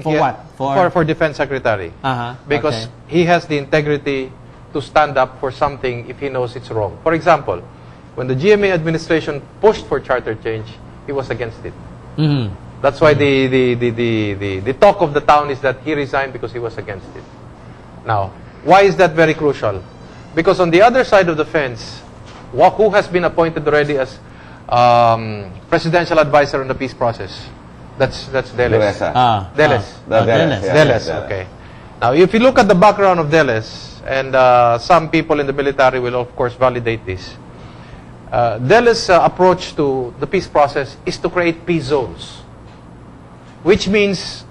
For what? For Defense Secretary. Because he has the integrity to stand up for something if he knows it's wrong. For example, when the GMA administration pushed for charter change, he was against it. That's why the talk of the town is that he resigned because he was against it. Now, why is that very crucial? Because on the other side of the fence, who has been appointed already as presidential advisor on the peace process? That's Deles. Deles. Okay. Now, if you look at the background of Deles, and some people in the military will of course validate this, Deles' approach to the peace process is to create peace zones. Which means,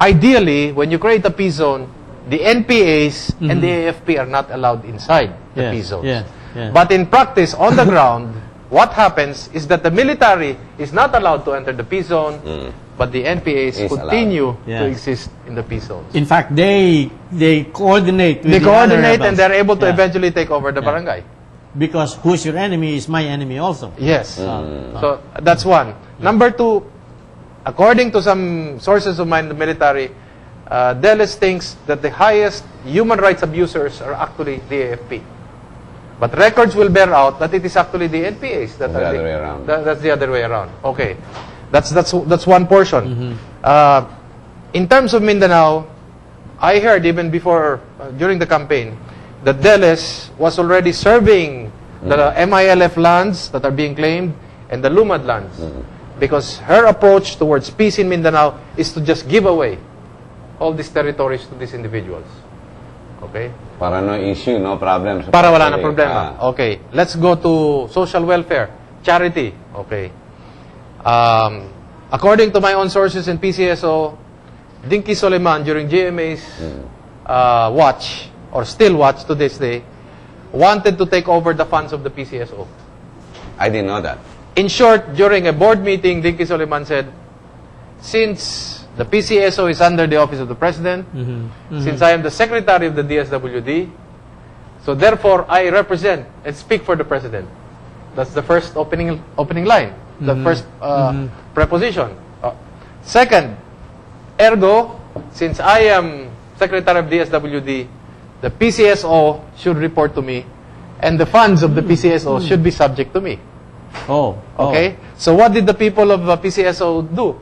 ideally, when you create a peace zone, the NPAs and the AFP are not allowed inside the peace zones. But in practice, on the ground, what happens is that the military is not allowed to enter the peace zone, but the NPAs continue to exist in the peace zones. In fact, they coordinate with They coordinate and they're able to eventually take over the barangay. Because who's your enemy is my enemy also. Yes. So that's one. Number two, according to some sources of mine in the military, Deles thinks that the highest human rights abusers are actually the AFP. But records will bear out that it is actually the NPAs that are the other way around. That's the other way around. Okay, that's one portion. In terms of Mindanao, I heard even before during the campaign that Deles was already serving the MILF lands that are being claimed and the Lumad lands, because her approach towards peace in Mindanao is to just give away all these territories to these individuals. Okay? Para no issue, no problem. Para wala na problema. Okay. Let's go to social welfare. Charity. Okay. According to my own sources in PCSO, Dinky Soleman, during GMA's watch, or still watch to this day, wanted to take over the funds of the PCSO. I didn't know that. In short, during a board meeting, Dinky Soleman said, since the PCSO is under the office of the President, since I am the Secretary of the DSWD, so therefore I represent and speak for the President. That's the first opening line, the first preposition. Second, ergo, since I am Secretary of DSWD, the PCSO should report to me, and the funds of the PCSO should be subject to me. Okay? So what did the people of PCSO do?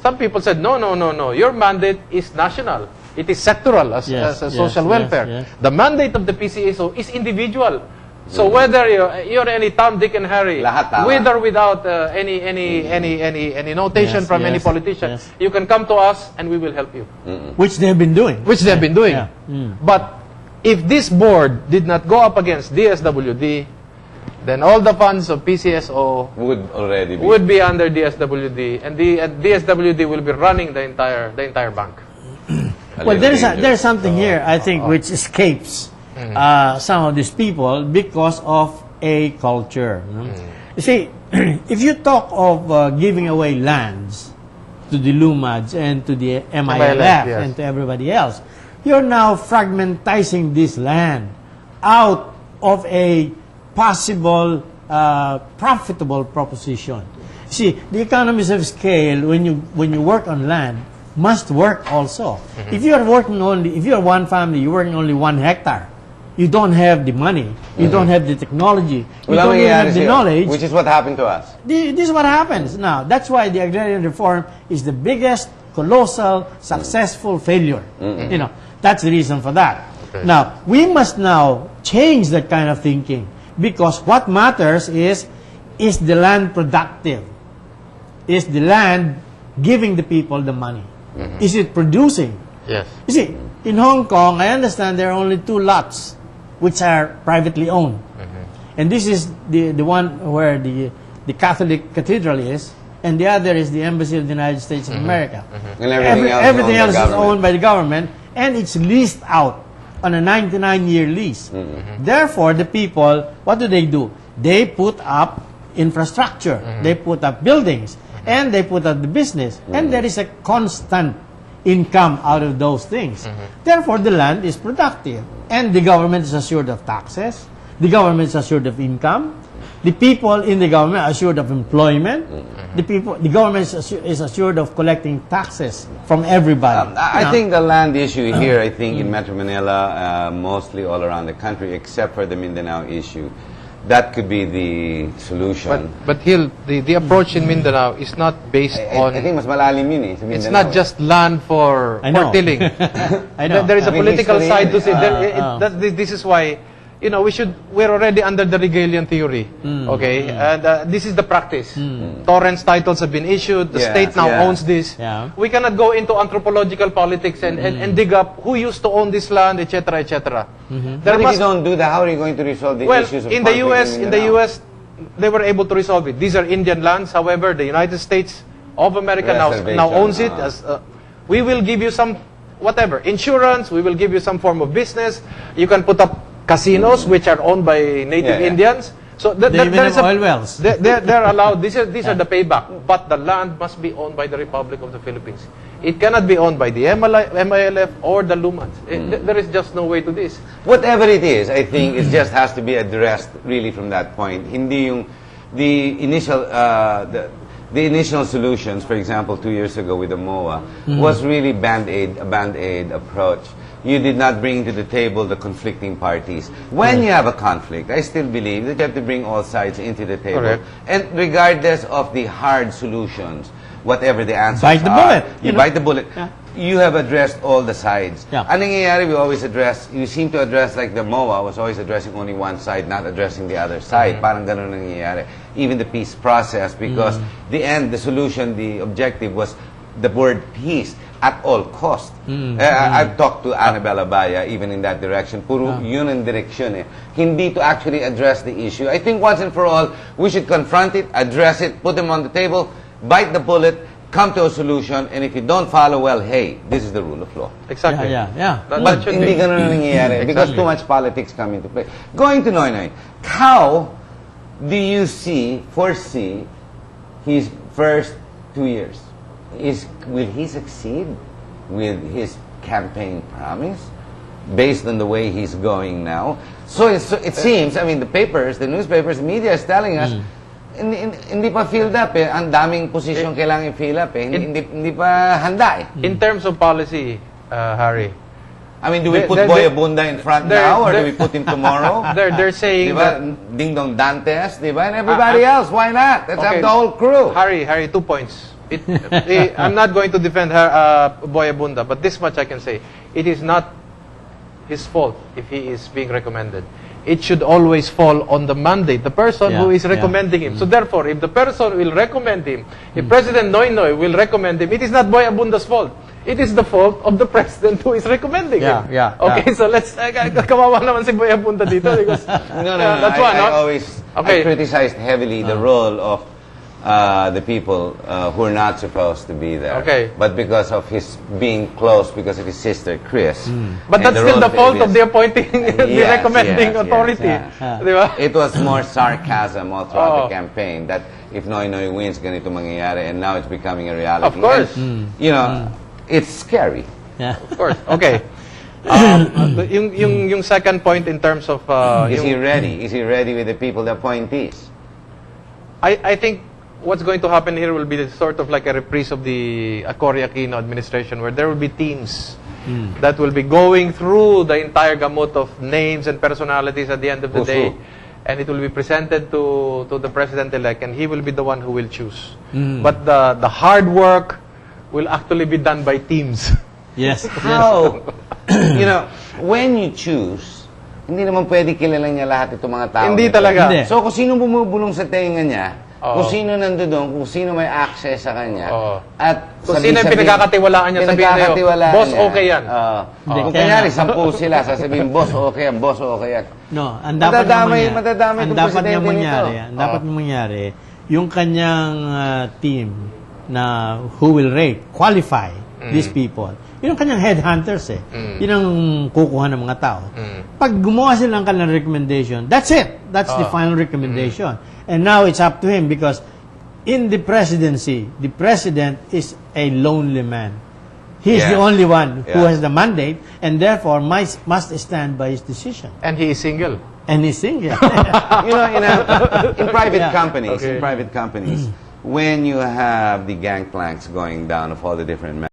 Some people said, no, your mandate is national. It is sectoral as a social welfare. The mandate of the PCSO is individual. So whether you're any Tom, Dick, and Harry, with or without any notation from any politician, you can come to us and we will help you. Which they have been doing. But if this board did not go up against DSWD, then all the funds of PCSO would be under DSWD, and DSWD will be running the entire bank. Well, there's something here, I think, which escapes some of these people because of a culture. You see, if you talk of giving away lands to the Lumads and to the MILF and to everybody else, you're now fragmentizing this land out of a possible profitable proposition. See, the economies of scale, when you work on land, must work also. If you are one family, you're working only 1 hectare. You don't have the money. You don't have the technology. You don't even have the knowledge. Which is what happened to us. This is what happens now. That's why the agrarian reform is the biggest, colossal, successful failure. You know, that's the reason for that. Okay. Now, we must now change that kind of thinking. Because what matters is the land productive? Is the land giving the people the money? Is it producing? Yes. You see, in Hong Kong, I understand there are only 2 lots which are privately owned. And this is the one where the Catholic Cathedral is, and the other is the Embassy of the United States of America. And everything else is owned by the government, and it's leased out on a 99-year lease. Therefore, the people, what do? They put up infrastructure. They put up buildings. And they put up the business. And there is a constant income out of those things. Therefore, the land is productive. And the government is assured of taxes. The government is assured of income. The people in the government are assured of employment. The government is assured of collecting taxes from everybody. I think the land issue here, I think in Metro Manila, mostly all around the country, except for the Mindanao issue, that could be the solution. But Hill, the approach in Mindanao is not based on... I think mas malalim yun sa It's Mindanao. not just land for tilling. I know. There is a political history side to yun. it. This is why, we're already under the regalian theory. Okay? And this is the practice. Torrents titles have been issued. The state now owns this. Yeah. We cannot go into anthropological politics and dig up who used to own this land, etc., etc. But if you don't do that, how are you going to resolve the issues of in the conflict in the Mindanao? US, they were able to resolve it. These are Indian lands. However, the United States of America now Reservation, owns it. As we will give you some whatever insurance. We will give you some form of business. You can put up casinos which are owned by native Indians. So They even there is have oil wells. They're allowed. These are the payback. But the land must be owned by the Republic of the Philippines. It cannot be owned by the MILF or the Lumans. There is just no way to this. Whatever it is, I think it just has to be addressed really from that point. Hindi yung the initial solutions, for example, 2 years ago with the MOA, was really a band-aid approach. You did not bring to the table the conflicting parties. When you have a conflict, I still believe that you have to bring all sides into the table. Correct. And regardless of the hard solutions, whatever the answers Bite the bullet, you bite the bullet. Yeah. You have addressed all the sides. Yeah. Ang nangyayari, you seem to address, like the MOA was always addressing only one side, not addressing the other side. Parang ganun nangyayari. Even the peace process, because the solution, the objective was the word peace at all cost. I've talked to Annabelle Abaya even in that direction. Puro yun ang direksyon eh. Hindi to actually address the issue. I think once and for all, we should confront it, address it, put them on the table, bite the bullet, come to a solution, and if you don't follow, well, hey, this is the rule of law. Exactly. Yeah. That But should hindi be. ganun ang nangyayari because too much politics come into play. Going to Noynoy, how do you foresee his first 2 years? Will he succeed with his campaign promise based on the way he's going now? So it seems, I mean, the newspapers, the media is telling us, hindi pa filled up eh. Ang daming posisyon kailangan i-fill up eh. Hindi pa handa eh. In terms of policy, Harry, I mean, do we put Boy Abunda in front now or do we put him tomorrow? they're saying Diba? Ding Dong Dantes, diba? And everybody else, why not? Let's have the whole crew. Harry, 2 points. I'm not going to defend Boy Abunda, but this much I can say. It is not his fault if he is being recommended. It should always fall on the mandate, the person who is recommending him. So therefore, if the person will recommend him, if President Noynoy will recommend him, it is not Boy Abunda's fault. It is the fault of the president who is recommending him. Okay, so let's... kawawa naman si Boy Abunda dito because... No, that's one, I criticized heavily the role of the people who are not supposed to be there. Okay. But because of his being close, because of his sister, Chris. But that's still the fault of the appointing, the recommending authority. yes. Di ba? It was more sarcasm all throughout the campaign that if Noynoy wins, ganito mangyayari, and now it's becoming a reality. Of course. And, it's scary. Yeah. Of course. Okay. Yung second point in terms of... Is he ready? Is he ready with the people, the appointees? I think what's going to happen here will be sort of like a reprise of the Cory Aquino administration where there will be teams that will be going through the entire gamut of names and personalities at the end of the day. And it will be presented to the president-elect and he will be the one who will choose. But the hard work will actually be done by teams. Yes. How? When you choose, hindi naman pwede kilala niya lahat itong mga tao. Hindi talaga. Hindi. So kung sino bumubulong sa tenga niya, kung sino nandoon, kung sino may access sa kanya, at kung sino yung pinagkakatiwalaan niya, sabihin niyo, boss, okay yan. Kung kanyari, 10 sila, sasabihin, boss, okay yan, boss, okay yan. No, ang dapat Madadamay ang itong dapat presidente mangyari, nito. ang dapat mangyari, yung kanyang team na who will qualify these people. Yun ang kanyang headhunters eh. Yun ang kukuha ng mga tao. Pag gumawa sila ng kanilang recommendation, that's it. That's the final recommendation. And now it's up to him because in the presidency, the president is a lonely man. He's the only one who has the mandate and therefore must stand by his decision. And he is single. Anything, yeah. You know, in private Yeah. companies, Okay. when you have the gangplanks going down of all the different